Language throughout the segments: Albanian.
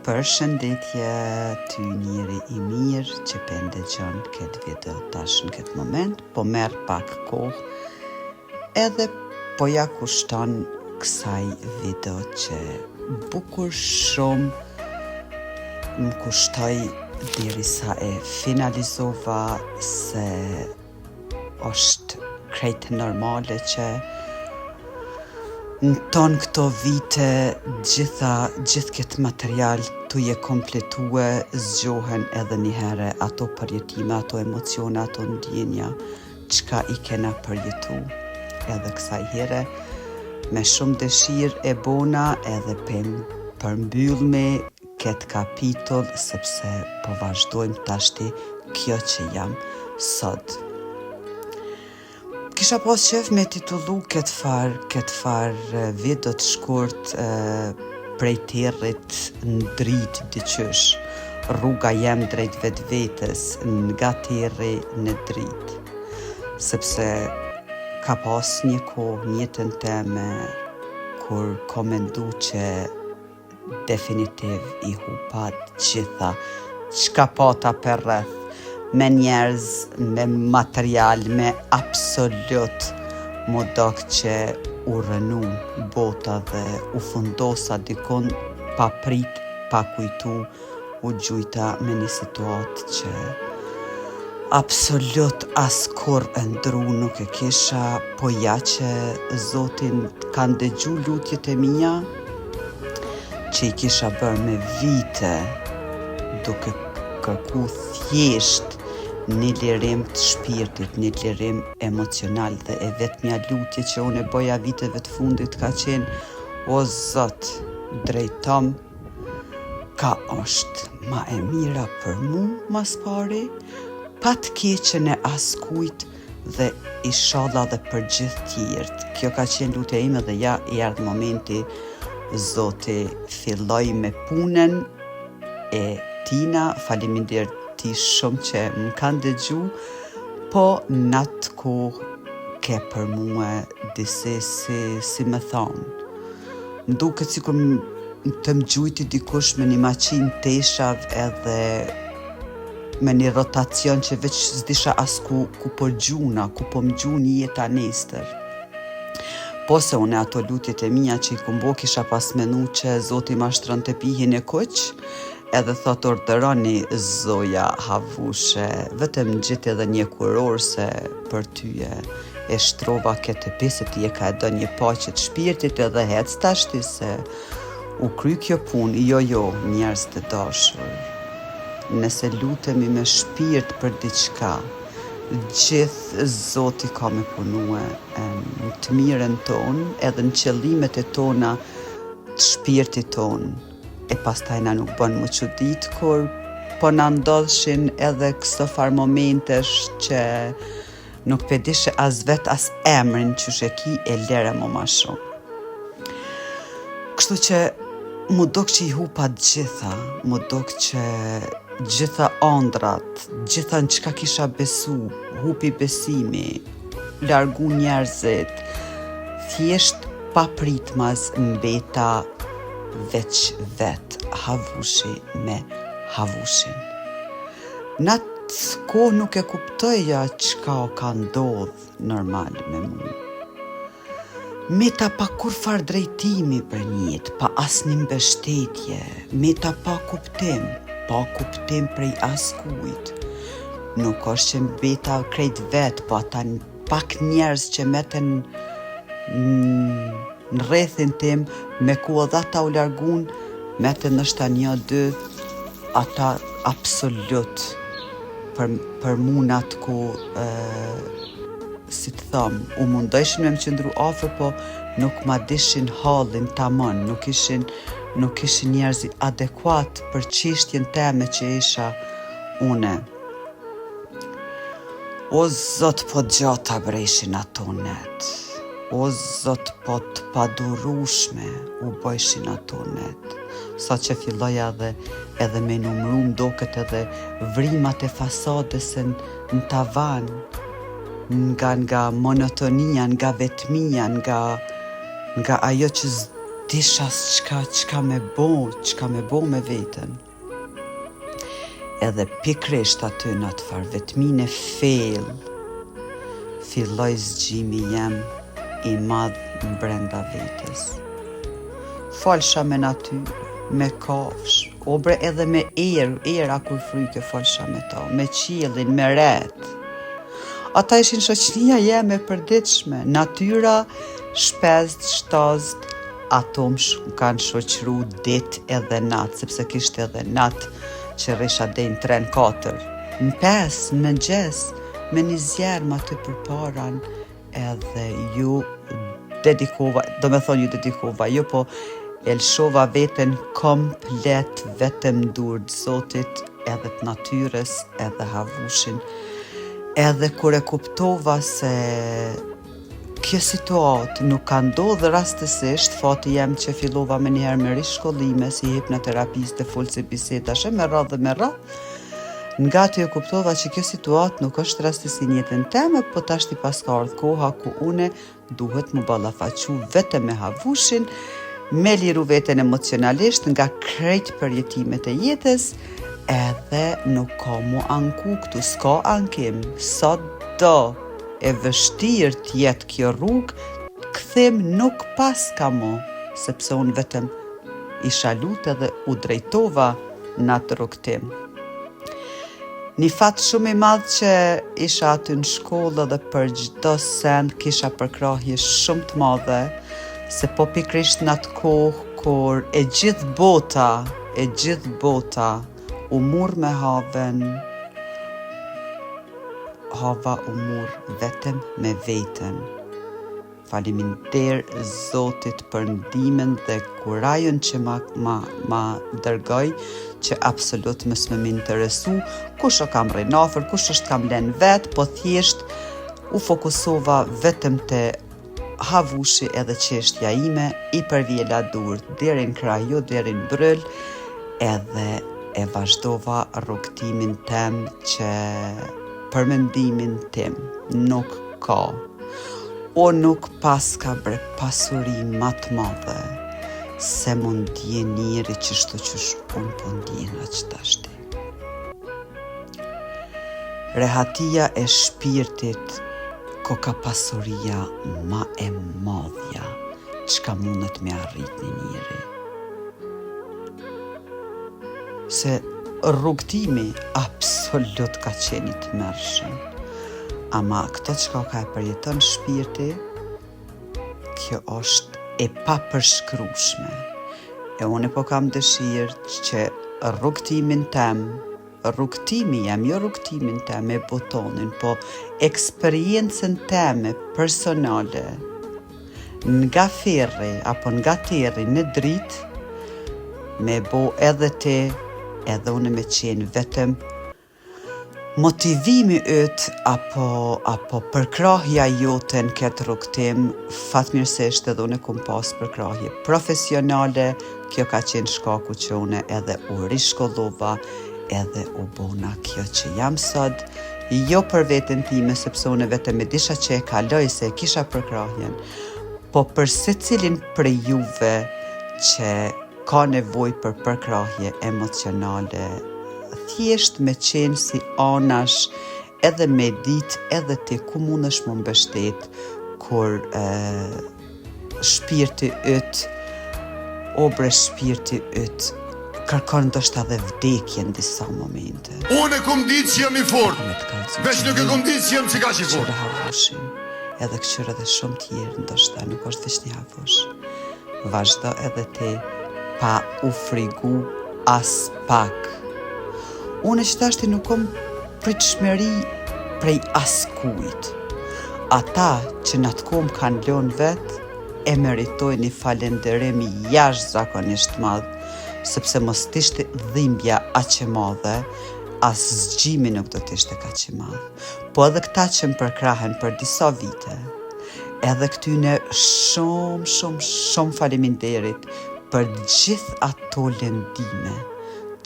Përshëndetje ty njeri I mirë që pende gjën këtë video tash në këtë moment, po merë pak kohë edhe po ja kushton kësaj video që bukur shumë më kushtoj derisa e finalizova se është krejt normale që në tonë këto vite gjithë këtë material tu je kompletue, zgjohen edhe njëherë ato përjetime, ato emocione, ato ndjenja, qka I kena përjetu. Edhe kësaj here, me shumë dëshirë e bona edhe përmbyll me këtë kapitull, sepse po vazhdojmë tashti kjo që jam sot. Kisha pas qef me titullu këtë farë video të shkurt prej territ në dritë dyqysh, rruga jem drejt vetë vetës, nga terri në dritë. Sepse ka pas një kohë njëtën teme kur komendu që definitiv I hupat gjitha qka pata për rreth, me njerëz, me material, me absolut më dok që u rënu bota dhe u fundosa dikon pa prit, pa kujtu, u gjujta me një situatë që absolut askur ndru nuk e kisha, po ja që Zotin kanë dëgju lutjet e mia, që I kisha bërë me vite, duke kërku thjesht një lirim të shpirtit, një lirim emocional dhe e vetëmja lutje që unë e boja viteve të fundit ka qenë, o Zot, drejtom, ka është ma e mira për mu, mas pari, pa të keqen e askujt dhe inshallah dhe për gjithë tjerët. Kjo ka qenë lutja ime dhe ja I ardhë momenti Zoti filloj me punën e tina, faleminderit ti shumë që më kanë dëgju, po në atë kohë ke për mua disi si më thonë. Më duket sikur të më gjujti dikush me një maqinë teshav edhe me një rotacion që veç s'disha as ku po gjuna, ku po më gju një jetë anestër. Po se une ato lutjet e mia që I kumbo kisha pas menu që Zoti ma shtron të pihin e kuq, edhe thot orderoni zoja havushe, vetëm gjithë edhe një kuror se për tyje e shtrova këtë pjesë ti e ka e do një paqe të shpirtit edhe hec tashti se u kry kjo punë, jo njerëz të dashur. Nëse lutemi me shpirt për diçka, gjithë Zoti ka me punue në të mirën tonë, edhe në qëllimet e tona të shpirtit tonë. E pastaj na nuk bën më çudit kur po na ndodhshin edhe këto farë momentesh që nuk pe dishe as vet as emrin që sheki e lere më shumë. Kështu që mu dok që I hupa gjitha, mu dok që gjitha ëndrat, gjitha në qka kisha besu, hupi besimi, largu njerëzit, thjesht pa pritmas mbeta veç vetë havushi me havushin. Në atë kohë nuk e kuptoja qka o ka ndodh normal me mu. Meta pa kur far drejtimi për njët, pa as një mbështetje, meta pa kuptim prej askujt. Nuk është që mbeta krejt vetë, po ata pak njerëz që meten në rrethin tim, me ku edhe ata u largun, me të nështa një, dy, ata absolut për munat ku, si të thëmë, u mundojshin me më qëndru afër, po nuk ma dishin halin tamon, nuk ishin njerëzi adekuat për çështjen teme që isha une. O Zot, po gjata breshin ato net. O Zot, po të padurushme u bëjshin ato net. Sa që filloja edhe me numrum doket edhe vrimat e fasadës në tavan, nga monotonia, nga vetmia, nga ajo që disha çka me bo me veten. Edhe pikrisht aty në atë farë vetmin e filloj zgjimi jem i madh brenda vetes. Falsha me natyrë, me kafsh, obre edhe me era kur fryke falsha me ta, me qiellin, me ret. Ata ishin shoqënia jeme e përditshme, natyra shpezt, shtazt, ato kanë shoqëru dit edhe nat, sepse kishte edhe nat që risha dejnë 3-4, në 5, në mëngjes, me një zjerë ma të përparan, edhe ju dedikova, ju po elshova veten komplet vetëm durët Zotit, edhe të natyres, edhe havushin, edhe kur e kuptova se kjo situatë nuk ka ndodhë rastësisht, fati jem që fillova me njëherë me rishkollime si hipnoterapiste, folse bisedashe me radhë, nga të e kuptova që kjo situatë nuk është rastësi në jetën teme, po tashti pas ka ardhur koha ku une duhet më ballafaqu vetëm me havushin, me liru veten emocionalisht nga krejt përjetimet e jetës, edhe nuk ka mu anku këtu, s'ka ankim, sot do e vështirë t'jetë kjo rrugë, këthim nuk pas ka mo, sepse unë vetëm isha lutë edhe u drejtova në atë rrugtim. Një fat shumë i madh që isha aty në shkollë dhe për çdo send kisha përkrahje shumë të madhe, se po pikrisht në atë kohë kur e gjithë bota u mur me haven, hava u mur vetëm me veten. Faleminderit Zotit për ndihmën dhe kurajën që ma dërgoj, që absolut mos më interesu, kush o kam rejnë afër, kush është kam len vet, po thjesht u fokusova vetëm te havushi edhe çështja ime, i përvjela dur deri në kraj, jo deri në bryl, edhe e vazhdova rrugtimin tem që për mendimin tim nuk ka. O nuk paska bre pasuri ma të madhe, se mund dje njëri që shto qësh unë po ndjena që tashti. Rehatia e shpirtit ko ka pasuria ma e madhja që ka mundet me arrit një njëri. Se rrugtimi absolut ka qeni të mërshëm. Ama këto që ka e përjeton shpirti, kjo është e papërshkrueshme. E unë po kam dëshirë që rrugtimin tem, rrugtimi jam, jo rrugtimin tem e botonin, po eksperiencën teme personale, nga ferri apo nga terri në dritë, me bo edhe te, edhe unë me qenë vetëm motivimi yt apo përkrahja jote në këtë rrugtim, fatmirësisht edhe unë kum pas përkrahje profesionale, kjo ka qenë shkaku që unë edhe u rishkollova, edhe u bona kjo që jam sot, jo për veten time, sepse unë vetëm e disha që e kaloj se e kisha përkrahjen, po për secilin për juve që ka nevojë për përkrahje emocionale, thjesht me qenë si anash, edhe me dit, edhe ti ku mundesh më mbështet, kur shpirti yt, obre shpirti yt, kërkon ndoshta edhe vdekje në disa momente. Unë e kom ditë që jam i fort, veç nuk e kom ditë që jam si ka që i fort. Qyre havushin, edhe këqyre dhe shumë tjerë, ndoshta nuk është veç një havush. Vazhdo edhe ti pa u frigu as pak. Unë që tashti nuk kom pritshmëri prej askujt. Ata që në atë kom kanë lënë vetë, e meritojnë një falenderim jashtëzakonisht madh, sepse mos t'ishte dhimbja aq e madhe, as zgjimi nuk do t'ishte kaq i madh. Po edhe këta që më përkrahen për disa vite, edhe këtyne shumë faleminderit për gjithë ato lëndime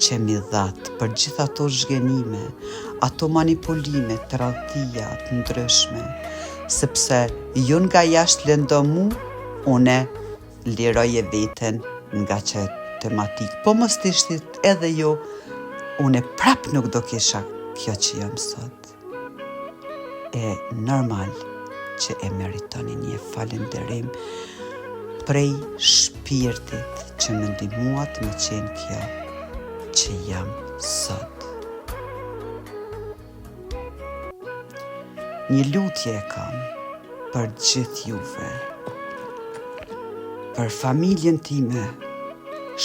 që mi dhatë, për gjithë ato zhgënime, ato manipulime, të radhia, të ndryshme, sepse ju nga jashtë lëndo mu, une liroje veten nga që tematik, po mos të ishtit edhe jo, unë prap nuk do kisha kjo që jam sot. E normal që e meritoni një falenderim prej shpirtit që më ndihmuat me qenë kjo që jam sot. Një lutje e kam për gjithë juve, për familjen time,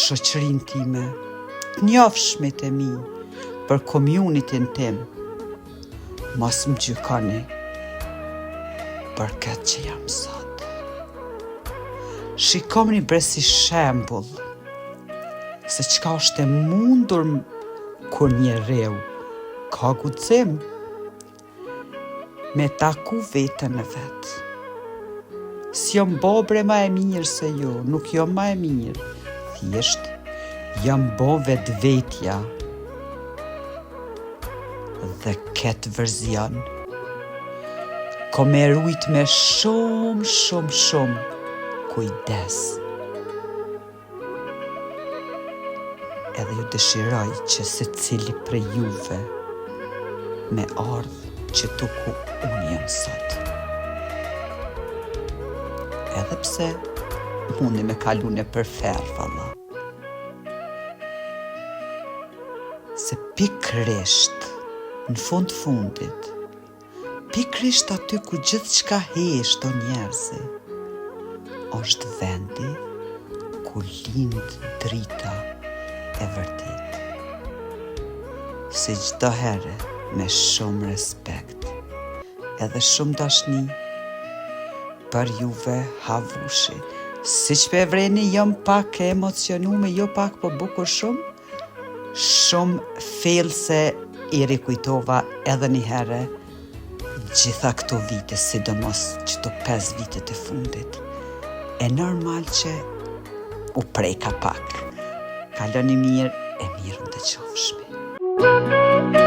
shoqërinë time, të njofshmit e mi, për komunitin tim. Mos më gjykoni për këtë që jam sot. Shikomni bre si shembull se çka është e mundur kur njeriu ka guxim me taku vetën e vet. S'jom bobre ma e mirë se jo, nuk jom ma e mirë, thjesht jam bo vetvetja dhe këtë verzion ko me rujt me shumë kujdes. Edhe ju dëshiroj që se cili prej juve me ardhë që tu ku unë jam sot. Edhe pse mundi me kalune për ferë, valla. Se pikrisht në fundit, pikrisht aty ku gjithë qka heshtë o njerëzi, është vendi ku lind drita e vërtet. Si çdo herë me shumë respekt, edhe shumë dashni, për juve havushi. Si që pe vreni jam pak e emocionume, jo pak po bukur shumë fel se i rikujtova edhe një herë gjitha këto vite, sidomos qëto 5 vitet e fundit. E normal që u prejka pak. Kaloni mirë, e mirën të qofshmi.